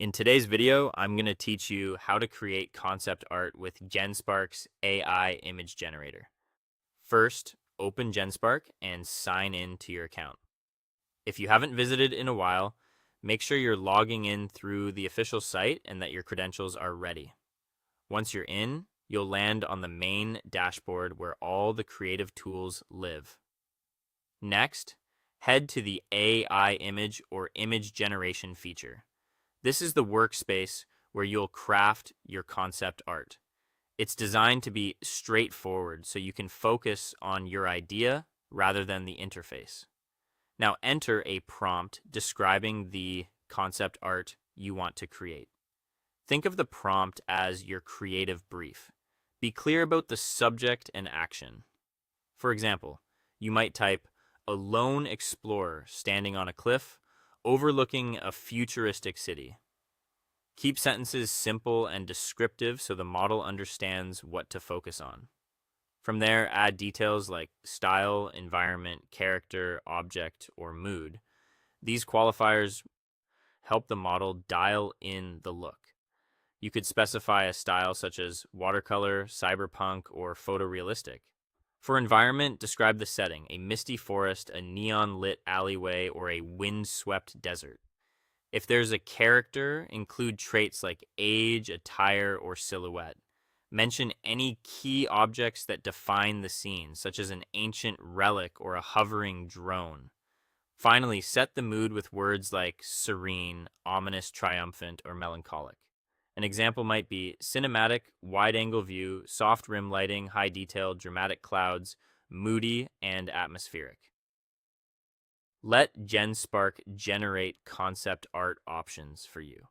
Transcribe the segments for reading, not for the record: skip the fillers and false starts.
In today's video, I'm going to teach you how to create concept art with genspark's AI image generator. First, open Genspark and sign in to your account. If you haven't visited in a while, make sure you're logging in through the official site and that your credentials are ready. Once you're in, you'll land on the main dashboard where all the creative tools live. Next, head to the AI image or image generation feature. This is the workspace where you'll craft your concept art. It's designed to be straightforward so you can focus on your idea rather than the interface. Now enter a prompt describing the concept art you want to create. Think of the prompt as your creative brief. Be clear about the subject and action. For example, you might type, "A lone explorer standing on a cliff, overlooking a futuristic city." Keep sentences simple and descriptive so the model understands what to focus on. From there, add details like style, environment, character, object, or mood. These qualifiers help the model dial in the look. You could specify a style such as watercolor, cyberpunk, or photorealistic. For environment, describe the setting: a misty forest, a neon-lit alleyway, or a wind-swept desert. If there's a character, include traits like age, attire, or silhouette. Mention any key objects that define the scene, such as an ancient relic or a hovering drone. Finally, set the mood with words like serene, ominous, triumphant, or melancholic. An example might be cinematic, wide-angle view, soft rim lighting, high detail, dramatic clouds, moody, and atmospheric. Let GenSpark generate concept art options for you.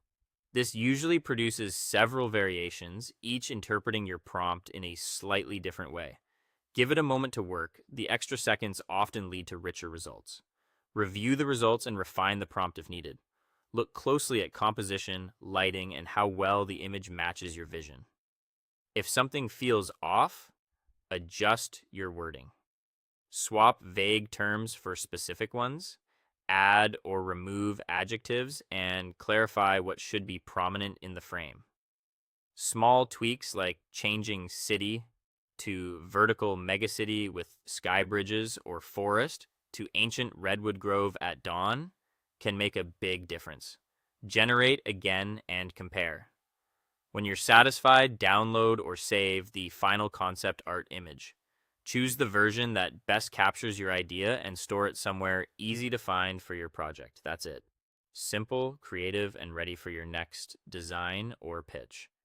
This usually produces several variations, each interpreting your prompt in a slightly different way. Give it a moment to work. The extra seconds often lead to richer results. Review the results and refine the prompt if needed. Look closely at composition, lighting, and how well the image matches your vision. If something feels off, adjust your wording. Swap vague terms for specific ones, add or remove adjectives, and clarify what should be prominent in the frame. Small tweaks like changing city to vertical megacity with sky bridges or forest to ancient redwood grove at dawn can make a big difference. Generate again and compare. When you're satisfied, download or save the final concept art image. Choose the version that best captures your idea and store it somewhere easy to find for your project. That's it. Simple, creative, and ready for your next design or pitch.